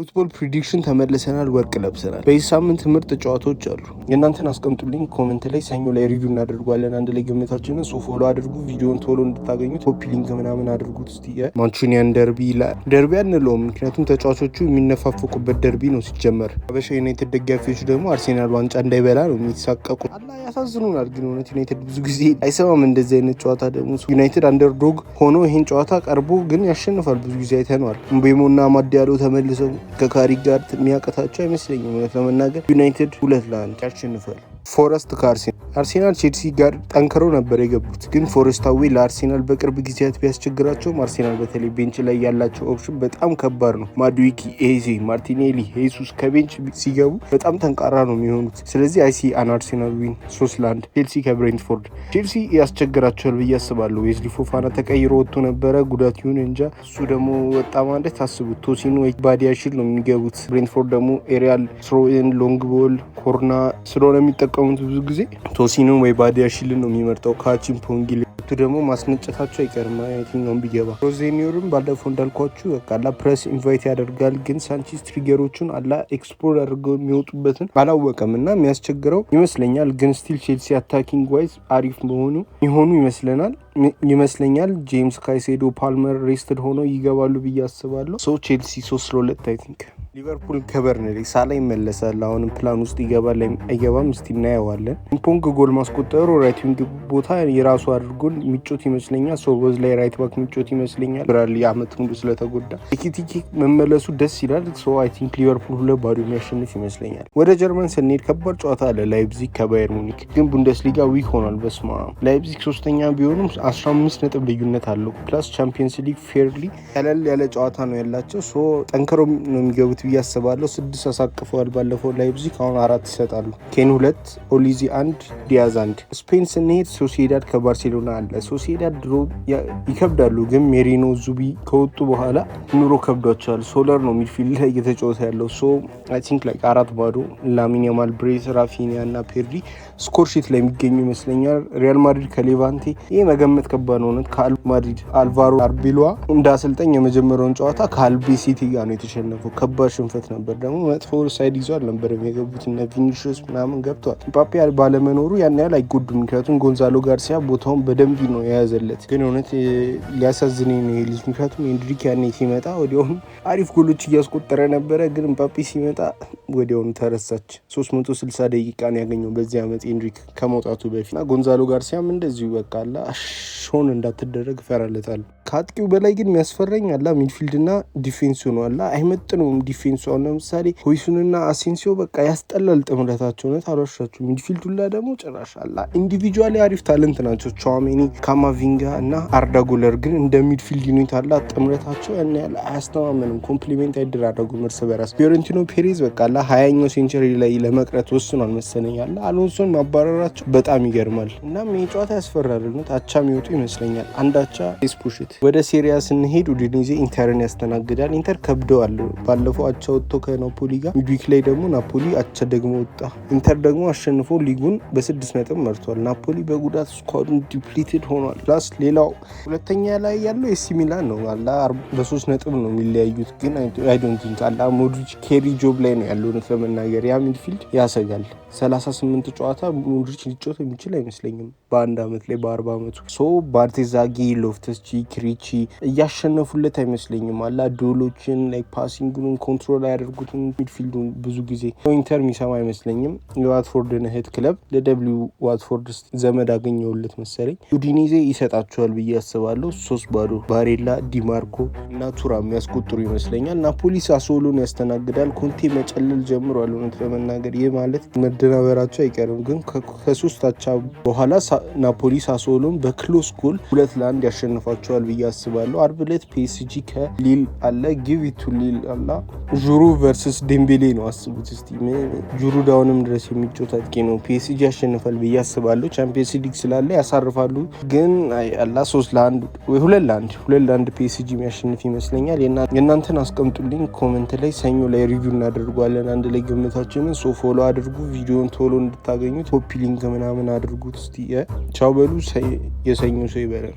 ፉትቦል ፕሪዲክሽን ተመልሰናል፣ ወርቅ ለብሰናል። በዚህ ሳምንት ምርጥ ጨዋታዎች አሉ። የእናንተን አስቀምጡልኝ ኮሜንት ላይ። ሰኞ ላይ ሪቪው እናደርጓለን አንድ ላይ ግምታችንን። ሶ ፎሎ አድርጉ፣ ቪዲዮን ቶሎ እንድታገኙት ኮፒ ሊንክ ምናምን አድርጉት። እስቲ ማንቹኒያን ደርቢ ደርቢ አንለውም፣ ምክንያቱም ተጫዋቾቹ የሚነፋፈቁበት ደርቢ ነው። ሲጀመር አበሻ ዩናይትድ ደጋፊዎች ደግሞ አርሴናል ዋንጫ እንዳይበላ ነው የሚሳቀቁት። አላ ያሳዝኑናል። ግን እውነት ዩናይትድ ብዙ ጊዜ አይሰማም እንደዚህ አይነት ጨዋታ። ደግሞ ዩናይትድ አንደርዶግ ሆኖ ይህን ጨዋታ ቀርቦ ግን ያሸንፋል። ብዙ ጊዜ አይተነዋል። ምቤሞና ማዲያሎ ተመልሰው ከካሪ ጋር የሚያቀታቸው አይመስለኝም። እውነት ለመናገር ዩናይትድ 2-1 ያሸንፋል። ፎረስት ከአርሴናል ቼልሲ ጋር ጠንክረው ነበር የገቡት፣ ግን ፎረስታዊ ለአርሴናል በቅርብ ጊዜያት ቢያስቸግራቸውም አርሴናል በተለይ ቤንች ላይ ያላቸው ኦፕሽን በጣም ከባድ ነው። ማዱዊኪ፣ ኤዜ፣ ማርቲኔሊ፣ ሄሱስ ከቤንች ሲገቡ በጣም ጠንካራ ነው የሚሆኑት። ስለዚህ አይሲ አን አርሴናል ዊን 3-1 ቼልሲ ከብሬንትፎርድ። ቼልሲ ያስቸግራቸዋል ብዬ አስባለሁ። ዌዝሊ ፎፋና ተቀይሮ ወጥቶ ነበረ፣ ጉዳት ይሁን እንጃ። እሱ ደግሞ ወጣ ማለት ታስቡት ቶሲኖ ወይ ባዲያሽል ነው የሚገቡት። ብሬንትፎርድ ደግሞ ኤሪያል ስሮኢን፣ ሎንግ ቦል፣ ኮርና ስለሆነ የሚጠቀሙት ብዙ ጊዜ ቶሲኖ ወይ ባዲያሽልን ነው የሚመርጠው። ካቺም ፖንጊል ደግሞ ማስነጨታቸው አይቀርም የትኛውም ቢገባ። ሮዜኒዮርም ባለፈው እንዳልኳችሁ በቃ ፕሬስ ኢንቫይት ያደርጋል፣ ግን ሳንቼዝ ትሪገሮቹን ኤክስፕሎር አድርገው የሚወጡበትን አላወቀም እና የሚያስቸግረው ይመስለኛል። ግን ስቲል ቼልሲ አታኪንግ ዋይዝ አሪፍ መሆኑ ይመስለኛል። ጄምስ ካይሴዶ፣ ፓልመር ሬስትድ ሆነው ይገባሉ ብዬ አስባለሁ። ሶ ቼልሲ 3-2 አይ ቲንክ። ሊቨርፑል ከበርንሌ ሳላ ይመለሳል። አሁንም ፕላን ውስጥ ይገባል አይገባም እስቲ እናየዋለን። ኢምፖንግ ጎል ማስቆጠሩ ራይት ዊንግ ቦታ የራሱ አድርጎ የሚጮት ይመስለኛል። ሶቦዝ ላይ ራይት ባክ የሚጮት ይመስለኛል። ብራሊ አመት ሙሉ ስለተጎዳ ኤኪቲኪ መመለሱ ደስ ይላል። ሶ አይ ቲንክ ሊቨርፑል 2-0 የሚያሸንፍ ይመስለኛል። ወደ ጀርመን ስንሄድ ከባድ ጨዋታ አለ። ላይፕዚግ ከባየር ሙኒክ። ግን ቡንደስሊጋ ዊክ ሆኗል። በስማ ላይፕዚግ ሶስተኛ ቢሆኑም 15 ነጥብ ልዩነት አለው። ፕላስ ቻምፒየንስ ሊግ ፌርሊ ቀለል ያለ ጨዋታ ነው ያላቸው። ሶ ጠንክረው ነው የሚገቡት ብዬ አስባለሁ። 6 አሳቅፈዋል ባለፈው ላይፕዚግ፣ አሁን 4 ይሰጣሉ። ኬን 2፣ ኦሊዚ 1፣ ዲያዝ 1። ስፔን ስንሄድ ሶሲዳድ ከባርሴሎና አለ። ሶሲዳድ ድሮ ይከብዳሉ፣ ግን ሜሪኖ ዙቢ ከወጡ በኋላ ኑሮ ከብዷቸዋል። ሶለር ነው ሚድፊልድ ላይ እየተጫወተ ያለው። ሶ አይ ቲንክ 4-0 ላሚን ያማል፣ ብሬስ፣ ራፊኒያ እና ፔድሪ ስኮር ሺት ላይ የሚገኙ ይመስለኛል። ሪያል ማድሪድ ከሌቫንቴ ይህ መገመት ከባድ ነው። ከማድሪድ አልቫሮ አርቤሎዋ እንደ አሰልጣኝ የመጀመሪያውን ጨዋታ ከአልቤሲቲ ጋር ነው የተሸነፈው። ከባድ ሽንፈት ነበር። ደግሞ መጥፎ ሳይድ ይዞ አልነበረም የገቡት። እነ ቪኒሽስ ምናምን ገብተዋል። ምባፔ ባለመኖሩ ያን ያህል አይጎዱም፣ ምክንያቱም ጎንዛሎ ጋርሲያ ቦታውን በደንብ ነው የያዘለት። ግን እውነት ሊያሳዝነኝ ነው ልጅ፣ ምክንያቱም ኤንድሪክ ያኔ ሲመጣ ወዲያውኑ አሪፍ ጎሎች እያስቆጠረ ነበረ። ግን ምባፔ ሲመጣ ወዲያውኑ ተረሳች። 360 ደቂቃ ነው ያገኘው በዚህ ዓመት ኤንድሪክ ከመውጣቱ በፊት እና ጎንዛሎ ጋርሲያም እንደዚሁ በቃ ሾን እንዳትደረግ ፈራለታል። ከአጥቂው በላይ ግን የሚያስፈራኝ ሚድፊልድና ዲፌንሱ ነው። አይመጥነውም ዲፌንሱ። አሁን ለምሳሌ ሆይሱንና አሴንሲዮ በቃ ያስጠላል ጥምረታቸው። እውነት አልዋሻችሁ። ሚድፊልዱላ ደግሞ ጭራሽ ኢንዲቪጁዋሊ አሪፍ ታለንት ናቸው። ቻዋሜኒ፣ ካማቪንጋ እና አርዳ ጉለር። ግን እንደ ሚድፊልድ ዩኒት ጥምረታቸው ያን ያህል አያስተማመንም። ኮምፕሊሜንት አይደራረጉም እርስ በራስ። ፊዮረንቲኖ ፔሬዝ በቃ 20ኛው ሴንቸሪ ላይ ለመቅረት ወስኗል መሰለኝ። አሎንሶን ማባረራቸው በጣም ይገርማል። እናም ይህ ጨዋታ ያስፈራል። አቻ የሚወጡ ይመስለኛል። አንድ አቻ ስፑሽት። ወደ ሴሪያ ስንሄድ ኡዲኔዜ ኢንተርን ያስተናግዳል። ኢንተር ከብደዋል። ባለፈው አቻ ወጥቶ ከናፖሊ ጋር፣ ሚድዊክ ላይ ደግሞ ናፖሊ አቻ ደግሞ ወጣ። ኢንተር ደግሞ አሸንፎ ሊጉን በ6 ነጥብ መርቷል። ናፖሊ በጉዳት ስኳዱን ዲፕሊትድ ሆኗል። ፕላስ ሌላው ሁለተኛ ላይ ያለው ኤሲ ሚላን ነው። በ3 ነጥብ ነው የሚለያዩት። ግን አይ ዶንት ቲንክ ሞድሪች ኬሪ ጆብ ላይ ነው ያለው። እውነት ለመናገር ያ ሚድፊልድ ያሰጋል። 38 ጨዋታ ሞድሪች ሊጫወት የሚችል አይመስለኝም በአንድ አመት ላይ በ40 አመቱ። ሶ ባርቴዛጊ፣ ሎፍተስ ቺክ፣ ሪቺ እያሸነፉለት አይመስለኝም። ዶሎችን ፓሲንግን ኮንትሮል ያደርጉትን ሚድፊልዱን ብዙ ጊዜ ኢንተር የሚሰማ አይመስለኝም። የዋትፎርድን እህት ክለብ ለደብሊው ዋትፎርድ ዘመድ አገኘውለት መሰለኝ። ኡዲኔዜ ይሰጣቸዋል ብዬ አስባለሁ። 3-0 ባሬላ፣ ዲማርኮ እና ቱራ የሚያስቆጥሩ ይመስለኛል። ናፖሊ ሳሶሎን ያስተናግዳል። ኮንቴ መጨለል ጀምሯል። እውነት ለመናገር ይህ ማለት መደናበራቸው አይቀርም። ግን ከ3 አቻ በኋላ ናፖሊ ሳሶሎን በክሎስ ጎል 2-1 ያሸንፋቸዋል ብዬ አስባለሁ። አርብ ዕለት ፒኤስጂ ከሊል አለ። ጊቭ ኢት ቱ ሊል አላ። ጁሩ ቨርሰስ ዴምቤሌ ነው። አስቡት እስቲ። ጁሩ ዳውንም ድረስ የሚጫወት አጥቂ ነው። ፒኤስጂ ያሸንፋል ብዬ አስባለሁ። ቻምፒየንስ ሊግ ስላለ ያሳርፋሉ። ግን አላ 3-1 ወይ 2-1 ፒኤስጂ የሚያሸንፍ ይመስለኛል። የእናንተን አስቀምጡልኝ ኮሜንት ላይ። ሰኞ ላይ ሪቪው እናደርጓለን አንድ ላይ ግምታችንን። ሶ ፎሎ አድርጉ፣ ቪዲዮን ቶሎ እንድታገኙት ኮፒ ሊንክ ምናምን አድርጉት። እስቲ ቻው በሉ። የሰኞ ሰው ይበላል።